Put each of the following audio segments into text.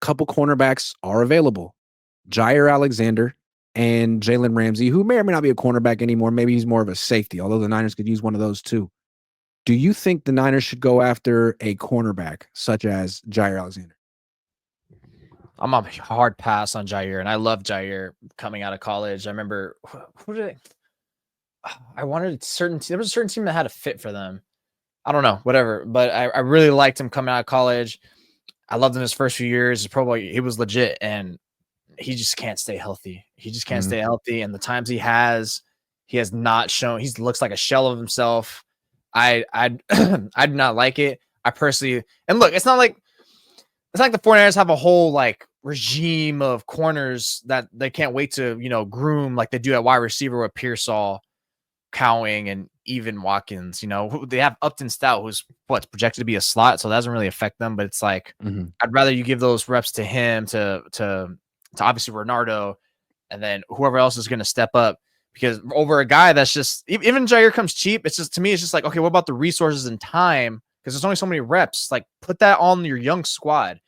couple cornerbacks are available. Jaire Alexander and Jalen Ramsay, who may or may not be a cornerback anymore. Maybe he's more of a safety, although the Niners could use one of those too. Do you think the Niners should go after a cornerback such as Jaire Alexander? I'm a hard pass on Jaire, and I love Jaire coming out of college. I remember who did I wanted a certain team. There was a certain team that had a fit for them. I don't know, whatever. But I really liked him coming out of college. I loved him his first few years. He was legit, and he just can't stay healthy. He just can't stay healthy. And the times he has not shown. He looks like a shell of himself. I do not like it. I personally, and look, it's not like the 49ers have a whole like regime of corners that they can't wait to, groom like they do at wide receiver with Pearsall, Cowing, and even Watkins. They have Upton Stout, who's projected to be a slot, so that doesn't really affect them. But it's like I'd rather you give those reps to him to obviously Renardo, and then whoever else is going to step up. Because over a guy that's just, even Jaire comes cheap, it's just, to me, it's just like, okay, what about the resources and time? Because there's only so many reps. Like, put that on your young squad.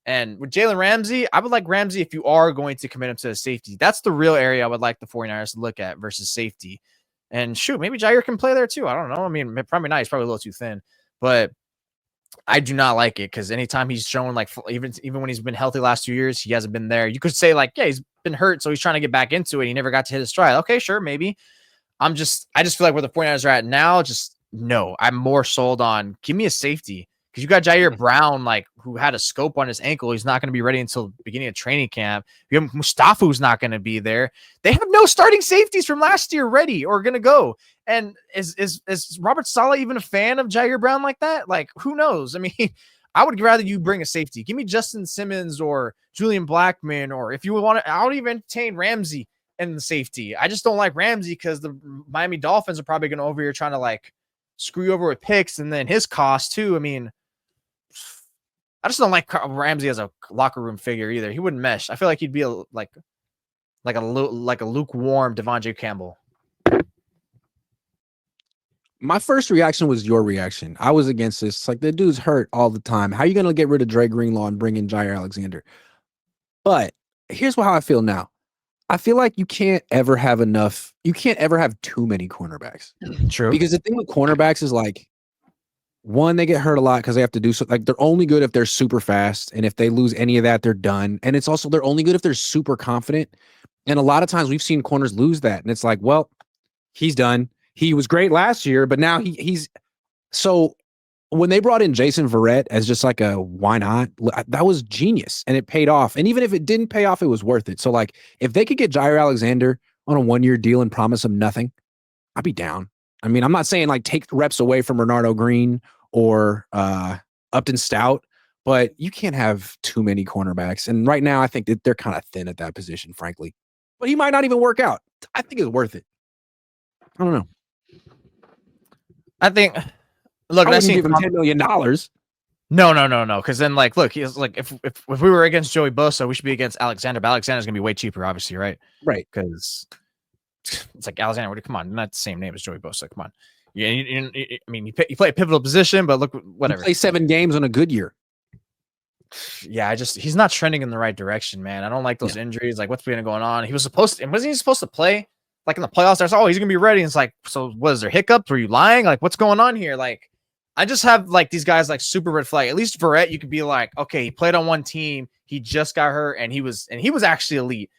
And with Jalen Ramsay, I would like Ramsay if you are going to commit him to a safety. That's the real area I would like the 49ers to look at versus safety. And shoot, maybe Jaire can play there too. I don't know. I mean, probably not. He's probably a little too thin. But I do not like it because anytime he's shown, like, even when he's been healthy last 2 years, he hasn't been there. You could say, like, yeah, he's been hurt, so he's trying to get back into it. He never got to hit his stride. Okay, sure, maybe. I just feel like where the 49ers are at now, just no. I'm more sold on give me a safety because you got Jaire Brown, like, who had a scope on his ankle. He's not going to be ready until the beginning of training camp. You have Mustafa, who's not going to be there. They have no starting safeties from last year ready or going to go. And is Robert Saleh even a fan of Jaire Brown like that? Like, who knows? I mean, I would rather you bring a safety. Give me Justin Simmons or Julian Blackmon, or if you want to, I would even entertain Ramsey in the safety. I just don't like Ramsey because the Miami Dolphins are probably going to over here trying to like screw you over with picks and then his cost too. I mean, I just don't like Ramsey as a locker room figure either. He wouldn't mesh. I feel like he'd be like a lukewarm Devontae Campbell. My first reaction was your reaction. I was against this. It's like, the dude's hurt all the time. How are you going to get rid of Dre Greenlaw and bring in Jaire Alexander? But here's how I feel now. I feel like you can't ever have too many cornerbacks. True. Because the thing with cornerbacks is, like, one, they get hurt a lot because they have to do so. Like, they're only good if they're super fast. And if they lose any of that, they're done. And it's also, they're only good if they're super confident. And a lot of times we've seen corners lose that. And it's like, well, he's done. He was great last year, but now he's so when they brought in Jason Verrett as just like a why not, that was genius and it paid off. And even if it didn't pay off, it was worth it. So, like, if they could get Jaire Alexander on a 1-year deal and promise him nothing, I'd be down. I mean, I'm not saying like take reps away from Renardo Green or Upton Stout, but you can't have too many cornerbacks. And right now, I think that they're kind of thin at that position, frankly. But he might not even work out. I think it's worth it. I don't know. I think. Look, I wouldn't give him $10 million. No. Because then, like, look, he's like, if we were against Joey Bosa, we should be against Alexander. But Alexander's gonna be way cheaper, obviously, right? Right. Because it's like Alexander. Come on, not the same name as Joey Bosa. Come on. Yeah, I mean, you play a pivotal position, but look, whatever. He play 7 games on a good year. Yeah, he's not trending in the right direction, man. I don't like those injuries. Like, what's been going on? Wasn't he supposed to play? Like in the playoffs, there's he's gonna be ready. And it's like, so was there hiccups? Were you lying? Like, what's going on here? Like, I just have like these guys like super red flag. At least Verrett, you could be like, okay, he played on one team, he just got hurt, and he was actually elite.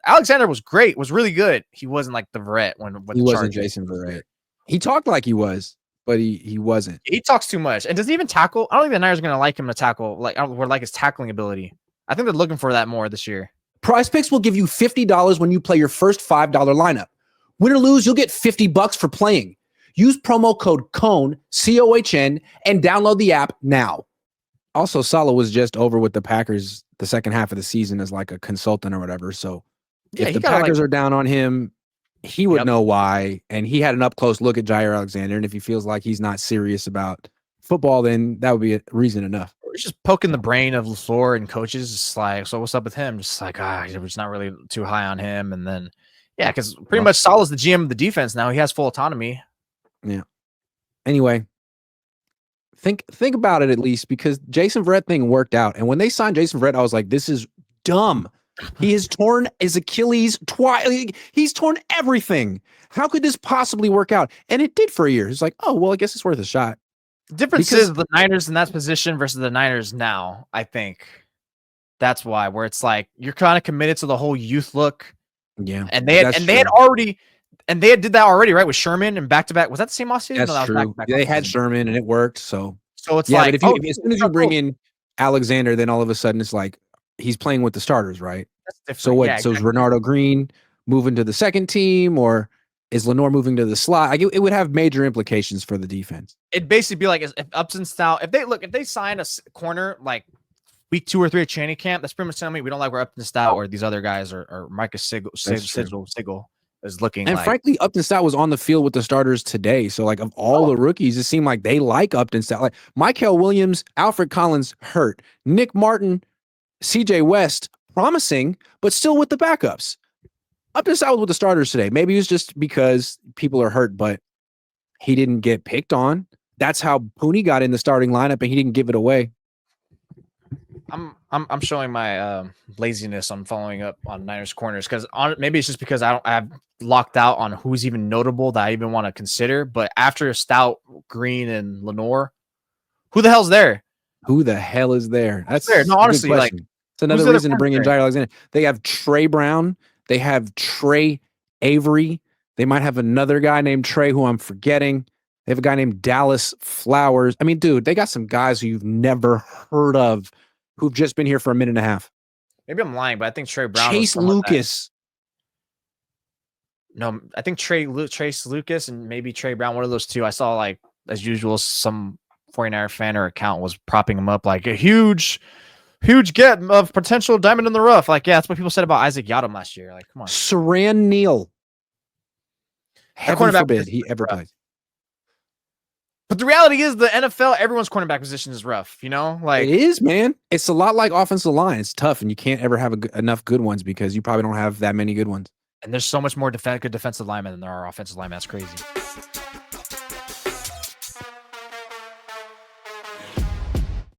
Alexander was great, was really good. He wasn't like the Verrett when he wasn't Jason Verrett. He talked like he was, but he wasn't. He talks too much, and does he even tackle? I don't think the Niners are gonna like him to tackle, or like his tackling ability. I think they're looking for that more this year. Prize Picks will give you $50 when you play your first $5 lineup. Win or lose, you'll get $50 for playing. Use promo code Cohn, COHN, and download the app now. Also, Saleh was just over with the Packers the second half of the season as like a consultant or whatever. So if the Packers are down on him, he would know why. And he had an up-close look at Jaire Alexander. And if he feels like he's not serious about football, then that would be a reason enough. We're just poking the brain of LaFleur and coaches. Just like, so what's up with him? Just like, we're just not really too high on him. And then, because pretty much Saleh's the GM of the defense now. He has full autonomy. Yeah. Anyway, Think about it at least, because Jason Verrett thing worked out. And when they signed Jason Verrett, I was like, this is dumb. He has torn his Achilles twice. He's torn everything. How could this possibly work out? And it did for a year. It's like, oh, well, I guess it's worth a shot. The difference is the Niners in that position versus the Niners now, I think. That's why, where it's like you're kind of committed to the whole youth look. Yeah. And they had did that already, right? With Sherman and back-to-back. Was that the same offseason? That's true. They had Sherman and it worked. So it's like, but if as soon as you bring in Alexander, then all of a sudden it's like he's playing with the starters, right? That's different. So what? So is Renardo Green moving to the second team, or is Lenore moving to the slot? Like it would have major implications for the defense. It'd basically be like if Upton Stout, if they sign a corner like week 2 or 3 of training camp, that's pretty much telling me we don't like where Upton Stout or these other guys or Micah Sigel is looking. And like. Frankly, Upton Stout was on the field with the starters today. So like of all the rookies, it seemed like they like Upton Stout. Like Michael Williams, Alfred Collins hurt, Nick Martin, CJ West promising, but still with the backups. Upton Stout was with the starters today. Maybe it was just because people are hurt, but he didn't get picked on. That's how Pooney got in the starting lineup, and he didn't give it away. I'm showing my laziness on following up on Niners corners because maybe it's just because I've locked out on who's even notable that I even want to consider. But after Stout, Green, and Lenore, who the hell's there? Who the hell is there? That's there. No, honestly, like it's another reason to bring in Jaire Alexander. They have Trey Brown. They have Trey Avery. They might have another guy named Trey who I'm forgetting. They have a guy named Dallas Flowers. I mean, dude, they got some guys who you've never heard of who've just been here for a minute and a half. Maybe I'm lying, but I think Trey Brown. Chase Lucas. No, I think Trace Lucas and maybe Trey Brown, one of those two. I saw, like, as usual, some 49er fan or account was propping him up like a huge get of potential diamond in the rough. Like, yeah, that's what people said about Isaac Yadam last year. Like, come on. Saran Neal. Heaven forbid he ever plays. But the reality is the NFL, everyone's cornerback position is rough, you know? Like it is, man. It's a lot like offensive line. It's tough, and you can't ever have enough good ones because you probably don't have that many good ones. And there's so much more good defensive linemen than there are offensive linemen. That's crazy.